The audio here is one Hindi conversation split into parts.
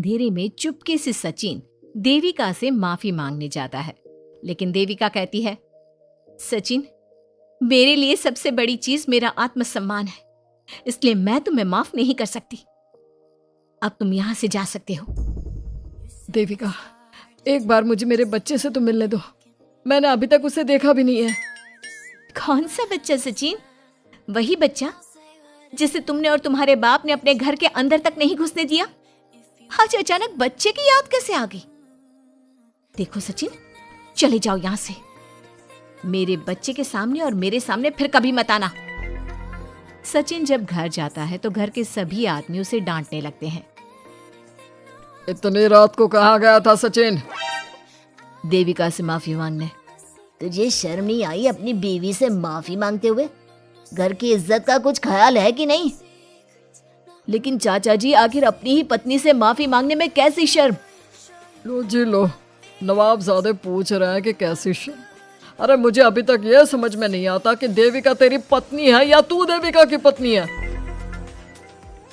अंधेरे में चुपके से सचिन देविका से माफी मांगने जाता है, लेकिन देविका कहती है, सचिन, मेरे लिए सबसे बड़ी चीज मेरा आत्मसम्मान है, इसलिए मैं तुम्हें माफ नहीं कर सकती। अब तुम यहां से जा सकते हो। देविका, एक बार मुझे मेरे बच्चे से तो मिलने दो। मैंने अभी तक उसे देखा भी नहीं है। कौन सा बच्चा सचिन? वही बच्चा जिसे तुमने और तुम्हारे बाप ने अपने घर के अंदर तक नहीं घुसने दिया। आज अचानक बच्चे की याद कैसे आ गई? देखो सचिन, चले जाओ यहां से। मेरे बच्चे के सामने और मेरे सामने फिर कभी मत आना। सचिन जब घर जाता है तो घर के सभी आदमी उसे डांटने लगते हैं। इतनी रात को कहाँ गया था सचिन? देविका से माफी मांगने। तुझे शर्म नहीं आई अपनी बीवी से माफी मांगते हुए? घर की इज्जत का कुछ ख्याल है कि नहीं? लेकिन चाचा जी, आखिर अपनी ही पत्नी से माफी मांगने में कैसी शर्म? लो जी लो, नवाबजादे पूछ रहे हैं कि कैसी शर्म। अरे मुझे अभी तक यह समझ में नहीं आता कि देविका तेरी पत्नी है या तू देविका की पत्नी है।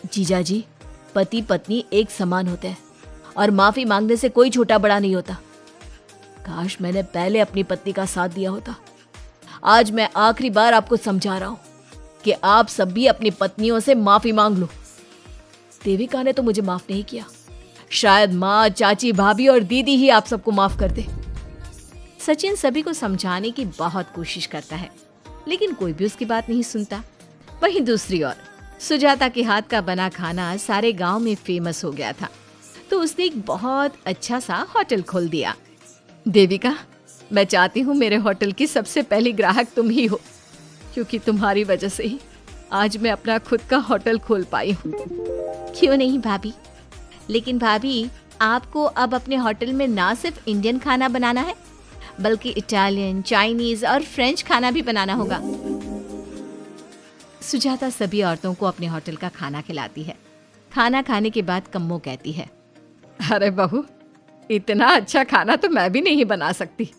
जीजा जी, पति पत्नी एक समान होते हैं और माफी मांगने से कोई छोटा बड़ा नहीं होता। काश मैंने पहले अपनी पत्नी का साथ दिया होता। आज मैं आखिरी बार आपको समझा रहा हूं कि आप सब भी अपनी पत्नियों से माफी मांग लो। देविका ने तो मुझे माफ नहीं किया, शायद माँ, चाची, भाभी और दीदी ही आप सबको माफ कर दे। सचिन सभी को समझाने की बहुत कोशिश करता है, लेकिन कोई भी उसकी बात नहीं सुनता। वहीं दूसरी ओर सुजाता के हाथ का बना खाना सारे गांव में फेमस हो गया था, तो उसने एक बहुत अच्छा सा होटल खोल दिया। देविका, मैं चाहती हूँ मेरे होटल की सबसे पहली ग्राहक तुम ही हो, क्योंकि तुम्हारी वजह से ही आज मैं अपना खुद का होटल खोल पाई हूँ। क्यों नहीं भाभी? लेकिन भाभी, आपको अब अपने होटल में ना सिर्फ इंडियन खाना बनाना है, बल्कि इटालियन, चाइनीज और फ्रेंच खाना भी बनाना होगा। सुजाता सभी औरतों को अपने होटल का खाना खिलाती है। खाना खाने के बाद कम्मो कहती है, अरे बहू, इतना अच्छा खाना तो मैं भी नहीं बना सकती।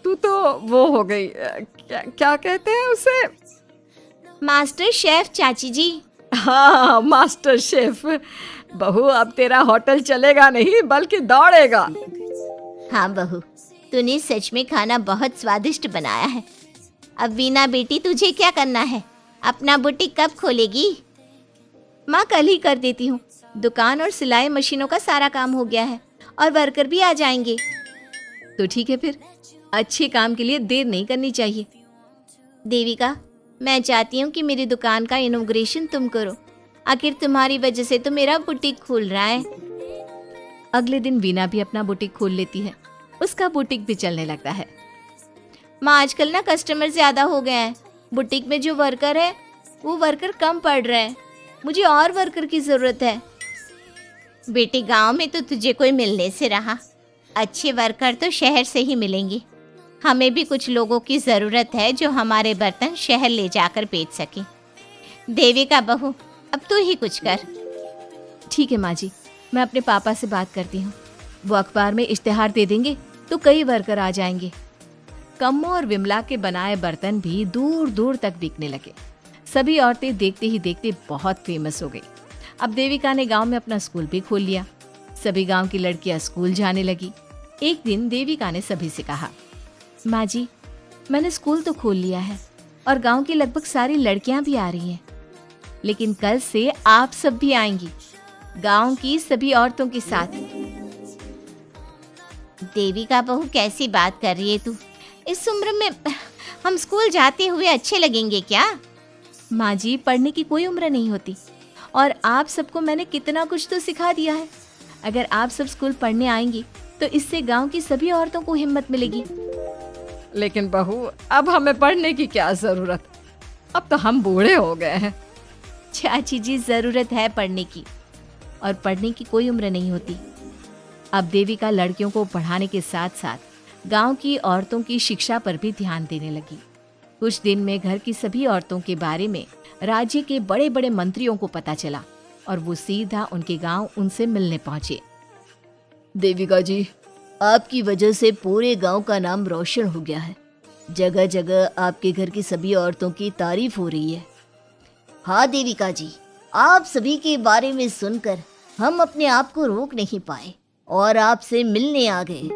तू तो वो हो गई, क्या कहते हैं उसे? मास्टर शेफ चाची जी। हाँ, मास्टर शेफ। बहू, अब तेरा होटल चलेगा नहीं बल्कि दौड़ेगा। हाँ बहू, तूने सच में खाना बहुत स्वादिष्ट बनाया है। अब वीना बेटी, तुझे क्या करना है? अपना बुटीक कब खोलेगी? माँ, कल ही कर देती हूँ। दुकान और सिलाई मशीनों का सारा काम हो गया है और वर्कर भी आ जाएंगे। तो ठीक है, फिर अच्छे काम के लिए देर नहीं करनी चाहिए। देविका, मैं चाहती हूँ कि मेरी दुकान का इनॉग्रेशन तुम करो। आखिर तुम्हारी वजह से तो मेरा बुटीक खुल रहा है। अगले दिन वीना भी अपना बुटीक खोल लेती है। उसका बुटीक भी चलने लगता है। माँ, आजकल ना कस्टमर ज्यादा हो गए हैं। बुटीक में जो वर्कर है वो वर्कर कम पड़ रहे हैं। मुझे और वर्कर की जरूरत है। बेटी, गांव में तो तुझे कोई मिलने से रहा। अच्छे वर्कर तो शहर से ही मिलेंगे। हमें भी कुछ लोगों की ज़रूरत है जो हमारे बर्तन शहर ले जाकर बेच सके। देविका बहू, अब तू ही कुछ कर। ठीक है माँ जी, मैं अपने पापा से बात करती हूँ। वो अखबार में इश्तेहार दे देंगे तो कई वर्कर आ जाएंगे। कम्मो और विमला के बनाए बर्तन भी दूर दूर तक बिकने लगे। सभी औरतें देखते ही देखते बहुत फेमस हो गई। अब देविका ने गांव में अपना स्कूल भी खोल लिया। सभी गांव की लड़कियां स्कूल जाने लगी। एक दिन देविका ने सभी से कहा, माँ जी, मैंने स्कूल तो खोल लिया है और गांव की लगभग सारी लड़कियां भी आ रही हैं, लेकिन कल से आप सब भी आएंगी, गांव की सभी औरतों के साथ। देविका बहू, कैसी बात कर रही है तू? इस उम्र में हम स्कूल जाते हुए अच्छे लगेंगे क्या? माँ जी, पढ़ने की कोई उम्र नहीं होती और आप सबको मैंने कितना कुछ तो सिखा दिया है। अगर आप सब स्कूल पढ़ने आएंगी तो इससे गांव की सभी औरतों को हिम्मत मिलेगी। लेकिन बहू, अब हमें पढ़ने की क्या जरूरत? अब तो हम बूढ़े हो गए हैं। चाची जी, जरूरत है पढ़ने की, और पढ़ने की कोई उम्र नहीं होती। अब देविका लड़कियों को पढ़ाने के साथ साथ गांव की औरतों की शिक्षा पर भी ध्यान देने लगी। कुछ दिन में घर की सभी औरतों के बारे में राज्य के बड़े बड़े मंत्रियों को पता चला और वो सीधा उनके गांव उनसे मिलने पहुंचे। देविका जी, आपकी वजह से पूरे गांव का नाम रोशन हो गया है। जगह जगह आपके घर की सभी औरतों की तारीफ हो रही है। हाँ देविका जी, आप सभी के बारे में सुनकर हम अपने आप को रोक नहीं पाए और आपसे मिलने आ गए।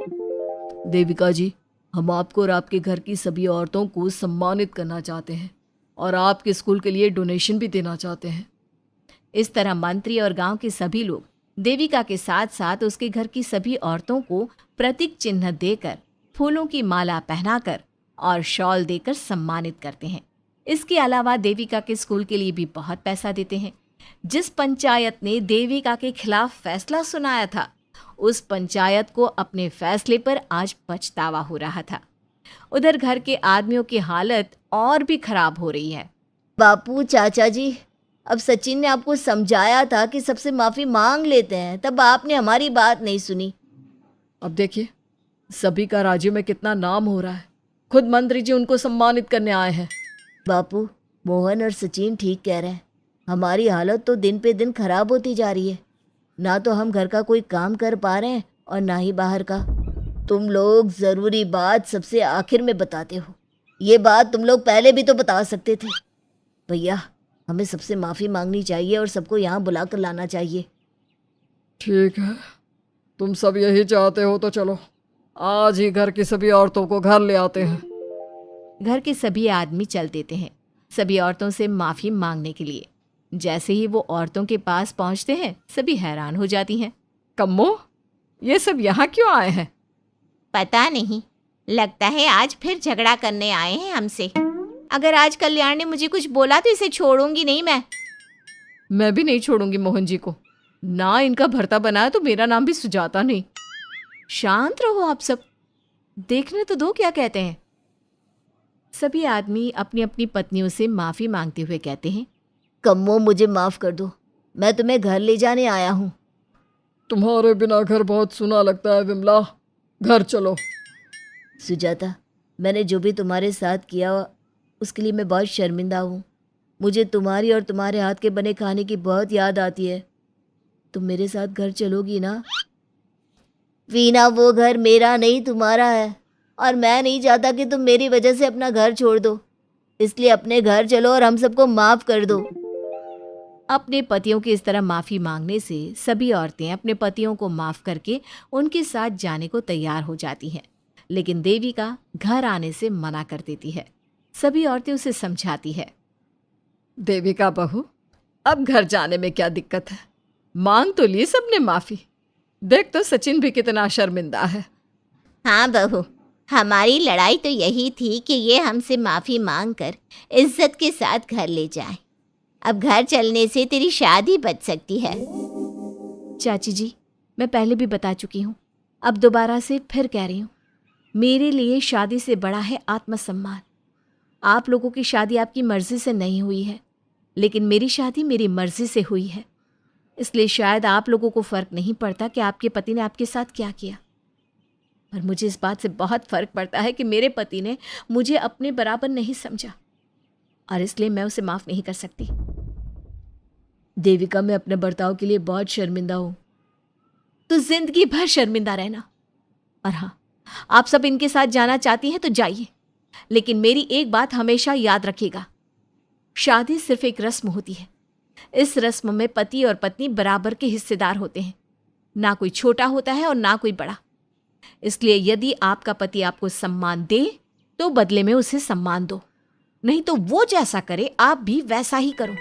देविका जी, हम आपको और आपके घर की सभी औरतों को सम्मानित करना चाहते हैं और आपके स्कूल के लिए डोनेशन भी देना चाहते हैं। इस तरह मंत्री और गांव के सभी लोग देविका के साथ साथ उसके घर की सभी औरतों को प्रतीक चिन्ह देकर, फूलों की माला पहनाकर और शॉल देकर सम्मानित करते हैं। इसके अलावा देविका के स्कूल के लिए भी बहुत पैसा देते हैं। जिस पंचायत ने देविका के खिलाफ फैसला सुनाया था, उस पंचायत को अपने फैसले पर आज पछतावा हो रहा था। उधर घर के आदमियों की हालत और भी खराब हो रही है। बापू, चाचा जी, अब सचिन ने आपको समझाया था कि सबसे माफ़ी मांग लेते हैं, तब आपने हमारी बात नहीं सुनी। अब देखिए सभी का राज्य में कितना नाम हो रहा है। खुद मंत्री जी उनको सम्मानित करने आए हैं। बापू, मोहन और सचिन ठीक कह रहे हैं। हमारी हालत तो दिन पे दिन खराब होती जा रही है। ना तो हम घर का कोई काम कर पा रहे हैं और ना ही बाहर का। तुम लोग ज़रूरी बात सबसे आखिर में बताते हो। ये बात तुम लोग पहले भी तो बता सकते थे। भैया, हमें सबसे माफ़ी मांगनी चाहिए और सबको यहाँ बुला कर लाना चाहिए। ठीक है, तुम सब यही चाहते हो तो चलो, आज ही घर की सभी औरतों को घर ले आते हैं। घर के सभी आदमी चल देते हैं सभी औरतों से माफ़ी मांगने के लिए। जैसे ही वो औरतों के पास पहुंचते हैं, सभी हैरान हो जाती हैं। कम्मो, ये सब यहाँ क्यों आए हैं? पता नहीं, लगता है आज फिर झगड़ा करने आए हैं हमसे। अगर आज कल्याण ने मुझे कुछ बोला तो इसे छोड़ूंगी नहीं मैं भी नहीं छोड़ूंगी मोहन जी को। ना इनका भरता बनाया तो मेरा नाम भी सुजाता नहीं। शांत रहो आप सब, देखने तो दो क्या कहते हैं। सभी आदमी अपनी अपनी पत्नियों से माफ़ी मांगते हुए कहते हैं, कम्मो, मुझे माफ़ कर दो, मैं तुम्हें घर ले जाने आया हूँ। तुम्हारे बिना घर बहुत सुना लगता है विमला, घर चलो। सुजाता, मैंने जो भी तुम्हारे साथ किया उसके लिए मैं बहुत शर्मिंदा हूँ। मुझे तुम्हारी और तुम्हारे हाथ के बने खाने की बहुत याद आती है। तुम मेरे साथ घर चलोगी ना? वीना, वो घर मेरा नहीं तुम्हारा है और मैं नहीं चाहता कि तुम मेरी वजह से अपना घर छोड़ दो। इसलिए अपने घर चलो और हम सबको माफ़ कर दो। अपने पतियों की इस तरह माफ़ी मांगने से सभी औरतें अपने पतियों को माफ़ करके उनके साथ जाने को तैयार हो जाती हैं। लेकिन देविका घर आने से मना कर देती है। सभी औरतें उसे समझाती है, देविका बहू, अब घर जाने में क्या दिक्कत है? मांग तो ली सबने माफ़ी। देख तो सचिन भी कितना शर्मिंदा है। हाँ बहू, हमारी लड़ाई तो यही थी कि ये हमसे माफ़ी मांगकर इज्जत के साथ घर ले जाए। अब घर चलने से तेरी शादी बच सकती है। चाची जी, मैं पहले भी बता चुकी हूँ, अब दोबारा से फिर कह रही हूँ, मेरे लिए शादी से बड़ा है आत्मसम्मान। आप लोगों की शादी आपकी मर्जी से नहीं हुई है, लेकिन मेरी शादी मेरी मर्जी से हुई है। इसलिए शायद आप लोगों को फ़र्क नहीं पड़ता कि आपके पति ने आपके साथ क्या किया, पर मुझे इस बात से बहुत फ़र्क पड़ता है कि मेरे पति ने मुझे अपने बराबर नहीं समझा और इसलिए मैं उसे माफ़ नहीं कर सकती। देविका, मैं अपने बर्ताव के लिए बहुत शर्मिंदा हूँ। तो जिंदगी भर शर्मिंदा रहना। और हाँ, आप सब इनके साथ जाना चाहती हैं तो जाइए, लेकिन मेरी एक बात हमेशा याद रखिएगा, शादी सिर्फ एक रस्म होती है। इस रस्म में पति और पत्नी बराबर के हिस्सेदार होते हैं, ना कोई छोटा होता है और ना कोई बड़ा। इसलिए यदि आपका पति आपको सम्मान दे तो बदले में उसे सम्मान दो, नहीं तो वो जैसा करे आप भी वैसा ही करो।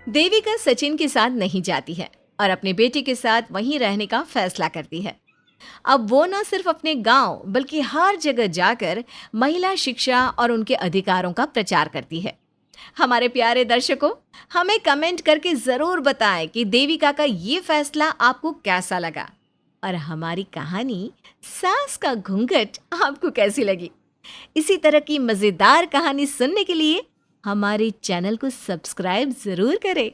देविका सचिन के साथ नहीं जाती है और अपने बेटे के साथ वहीं रहने का फैसला करती है। अब वो न सिर्फ अपने गांव बल्कि हर जगह जाकर महिला शिक्षा और उनके अधिकारों का प्रचार करती है। हमारे प्यारे दर्शकों, हमें कमेंट करके ज़रूर बताएं कि देविका का ये फैसला आपको कैसा लगा और हमारी कहानी सास का घूंघट आपको कैसी लगी। इसी तरह की मज़ेदार कहानी सुनने के लिए हमारे चैनल को सब्सक्राइब ज़रूर करें।